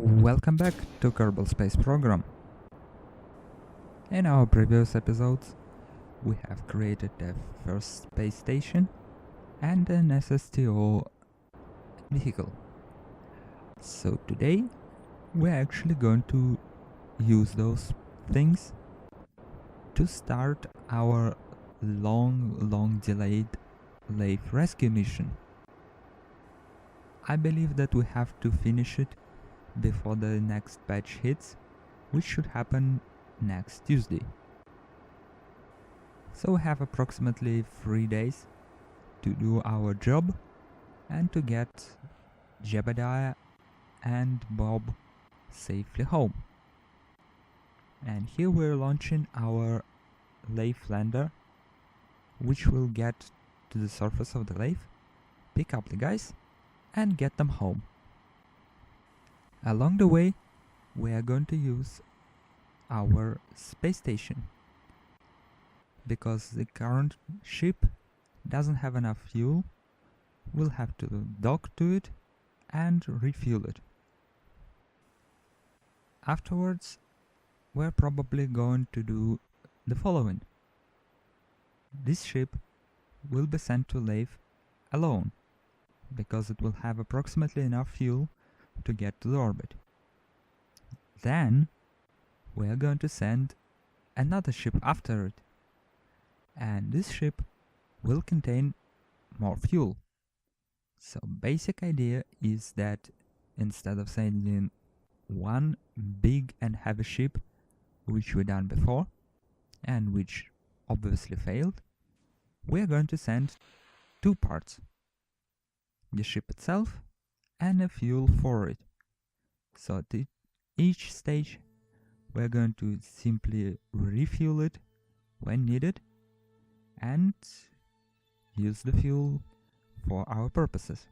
Welcome back to Kerbal Space Program. In our previous episodes, we have created the first space station and an SSTO vehicle. So today, we're actually going to use those things to start our long delayed Laythe rescue mission. I believe that we have to finish it before the next patch hits, which should happen next Tuesday. So we have approximately 3 days to do our job and to get Jebidiah and Bob safely home. And here we're launching our Laythe lander, which will get to the surface of the Laythe, pick up the guys and get them home. Along the way, we are going to use our space station, because the current ship doesn't have enough fuel. We'll have to dock to it and refuel it. Afterwards, we're probably going to do the following. This ship will be sent to Laythe alone, because it will have approximately enough fuel to get to the orbit. Then we are going to send another ship after it, and this ship will contain more fuel. So basic idea is that instead of sending one big and heavy ship, which we done before and which obviously failed, we are going to send two parts: the ship itself and a fuel for it. So at each stage we're going to simply refuel it when needed and use the fuel for our purposes.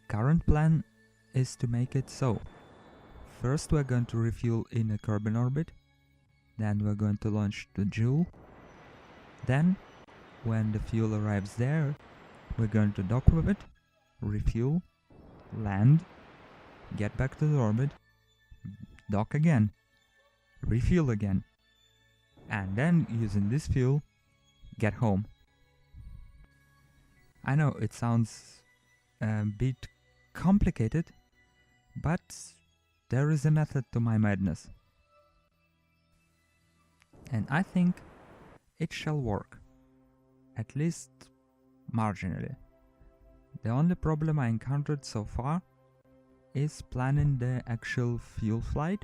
Current plan is to make it so: first we're going to refuel in a Kerbal orbit, then we're going to launch the Joule, then when the fuel arrives there, we're going to dock with it, refuel, land, get back to the orbit, dock again, refuel again, and then using this fuel, get home. I know it sounds a bit complicated, but there is a method to my madness. And I think it shall work, at least marginally. The only problem I encountered so far is planning the actual fuel flight.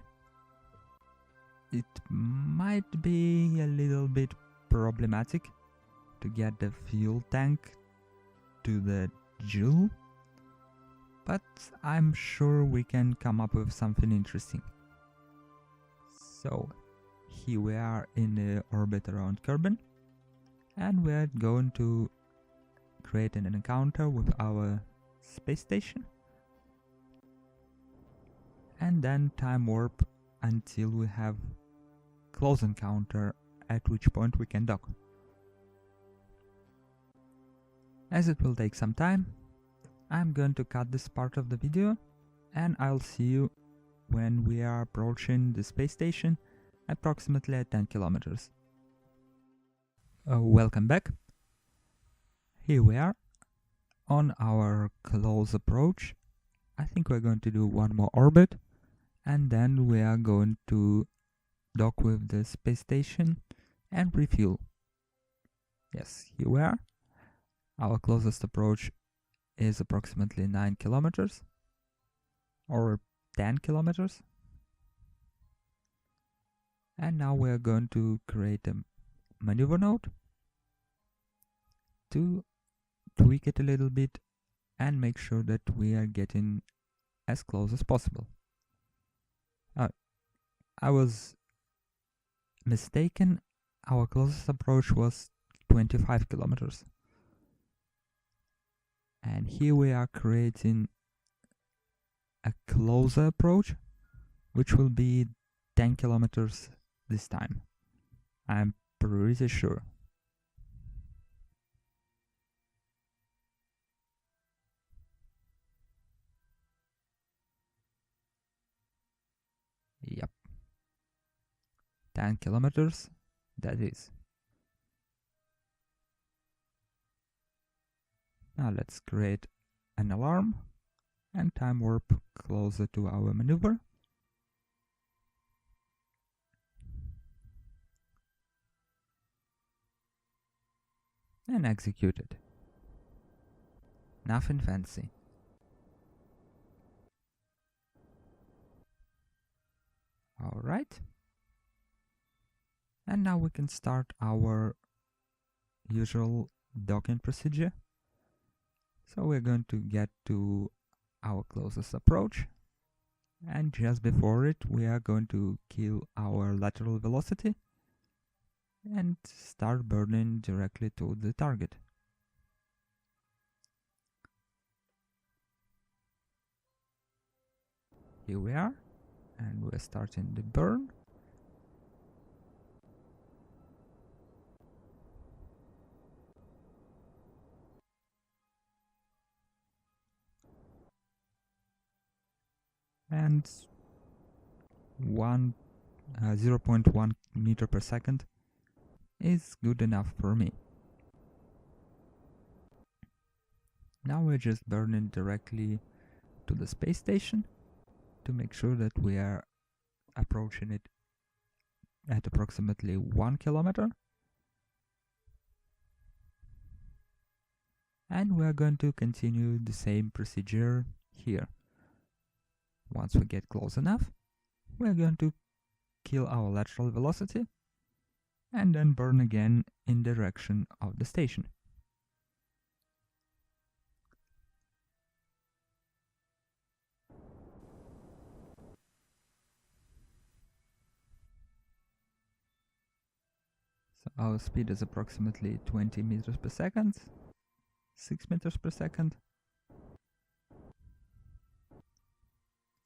It might be a little bit problematic to get the fuel tank to the Joule, but I'm sure we can come up with something interesting. So here we are in the orbit around Kerbal, and we're going to create an encounter with our space station and then time warp until we have close encounter, at which point we can dock. As it will take some time, I'm going to cut this part of the video and I'll see you when we are approaching the space station, approximately at 10 kilometers. Welcome back. Here we are on our close approach. I think we're going to do one more orbit and then we are going to dock with the space station and refuel. Yes, here we are. Our closest approach is approximately 9 kilometers or 10 kilometers. And now we are going to create a maneuver node to tweak it a little bit and make sure that we are getting as close as possible. I was mistaken. Our closest approach was 25 kilometers. And here we are creating a closer approach, which will be 10 kilometers this time. I'm pretty sure. 10 kilometers, that is. Now let's create an alarm and time warp closer to our maneuver. And execute it. Nothing fancy. Alright. And now we can start our usual docking procedure. So we're going to get to our closest approach. And just before it, we are going to kill our lateral velocity and start burning directly to the target. Here we are, and we're starting the burn. And 0.1 meter per second is good enough for me. Now we're just burning directly to the space station to make sure that we are approaching it at approximately 1 kilometer. And we are going to continue the same procedure here. Once we get close enough, we are going to kill our lateral velocity and then burn again in the direction of the station. So our speed is approximately 20 meters per second, 6 meters per second,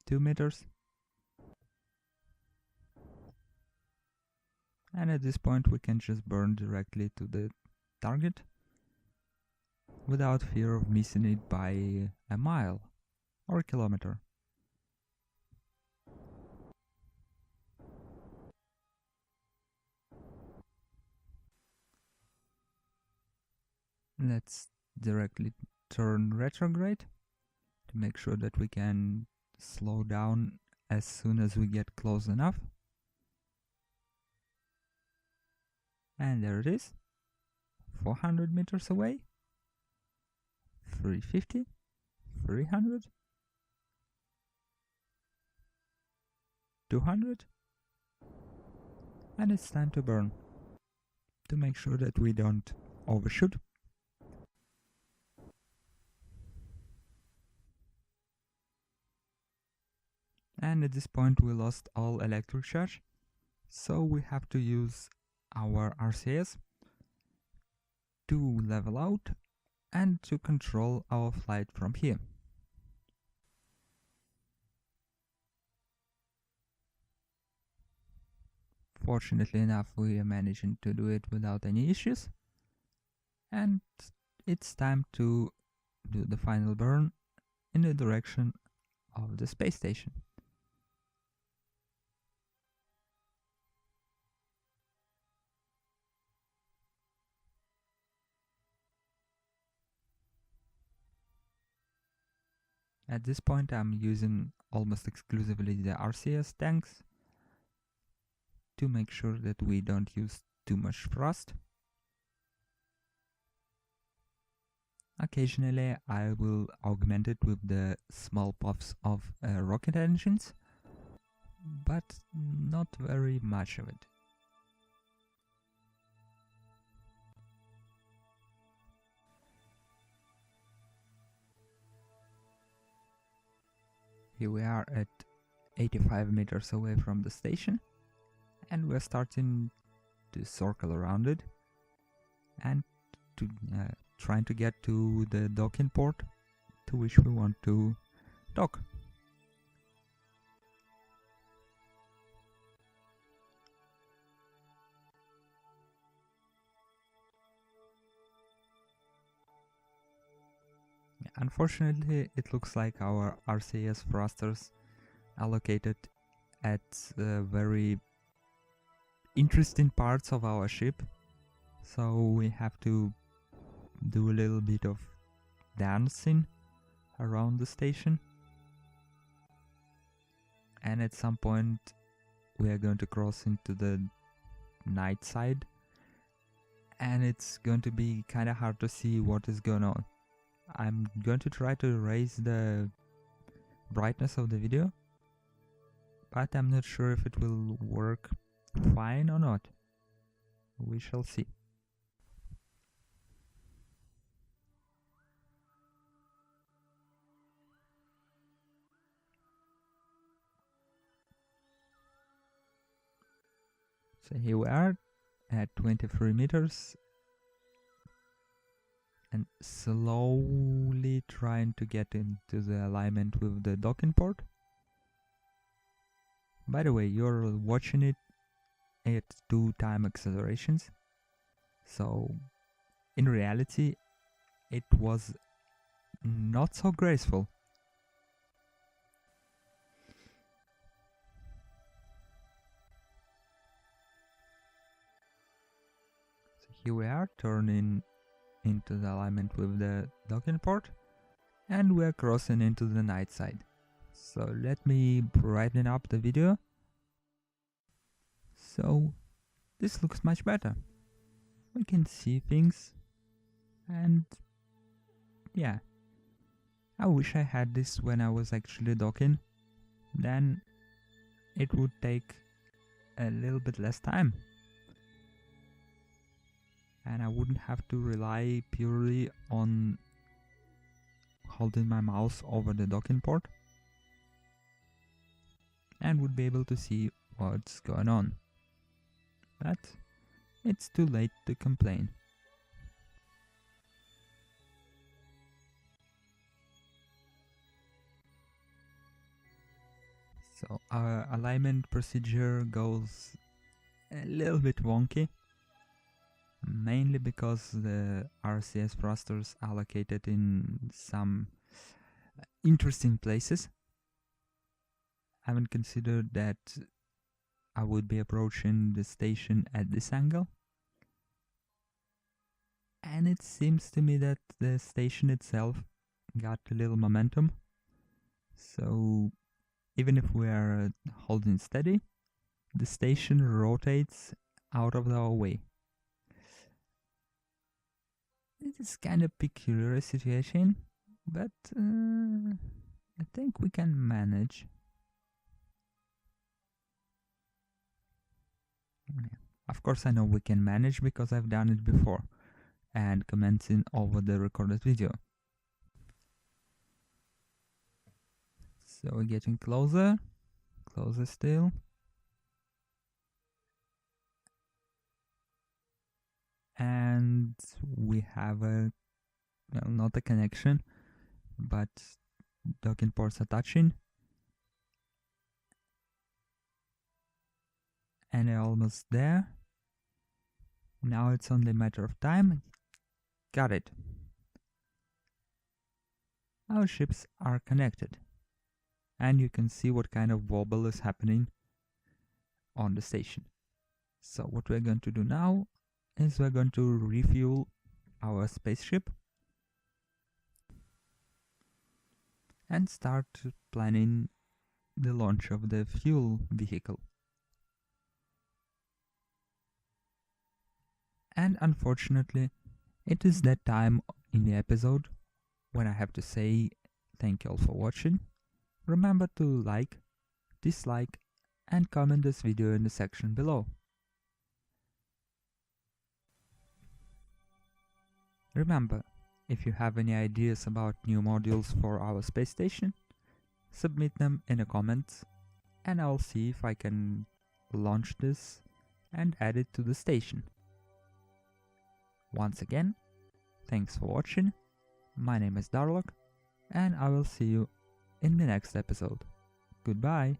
2 meters. And at this point we can just burn directly to the target without fear of missing it by a mile or a kilometer. Let's directly turn retrograde to make sure that we can slow down as soon as we get close enough. And there it is, 400 meters away, 350, 300, 200, and it's time to burn, to make sure that we don't overshoot. And at this point we lost all electric charge, so we have to use our RCS to level out and to control our flight from here. Fortunately enough, we are managing to do it without any issues, and it's time to do the final burn in the direction of the space station. At this point I'm using almost exclusively the RCS tanks to make sure that we don't use too much thrust. Occasionally I will augment it with the small puffs of rocket engines, but not very much of it. Here we are at 85 meters away from the station, and we're starting to circle around it and to trying to get to the docking port to which we want to dock. Unfortunately, it looks like our RCS thrusters are located at very interesting parts of our ship, so we have to do a little bit of dancing around the station. And at some point we are going to cross into the night side, and it's going to be kind of hard to see what is going on. I'm going to try to raise the brightness of the video, but I'm not sure if it will work fine or not. We shall see. So here we are at 23 meters and slowly trying to get into the alignment with the docking port. By the way, you're watching it at 2 time accelerations, so in reality it was not so graceful. So here we are turning into the alignment with the docking port, and we're crossing into the night side. So let me brighten up the video. So this looks much better. We can see things, and yeah, I wish I had this when I was actually docking. Then it would take a little bit less time, and I wouldn't have to rely purely on holding my mouse over the docking port, and would be able to see what's going on. But it's too late to complain. So our alignment procedure goes a little bit wonky, mainly because the RCS thrusters are located in some interesting places. I haven't considered that I would be approaching the station at this angle, and it seems to me that the station itself got a little momentum, so even if we are holding steady, the station rotates out of our way. It is kind of peculiar situation, but I think we can manage. Of course I know we can manage because I've done it before and commenting over the recorded video. So we're getting closer still. And we have a, well, not a connection, but docking ports are touching. And they're almost there. Now it's only a matter of time. Got it. Our ships are connected. And you can see what kind of wobble is happening on the station. So what we're going to do now is we're going to refuel our spaceship and start planning the launch of the fuel vehicle. And unfortunately, it is that time in the episode when I have to say thank you all for watching. Remember to like, dislike, and comment this video in the section below. Remember, if you have any ideas about new modules for our space station, submit them in the comments and I'll see if I can launch this and add it to the station. Once again, thanks for watching. My name is Darlock, and I will see you in the next episode. Goodbye.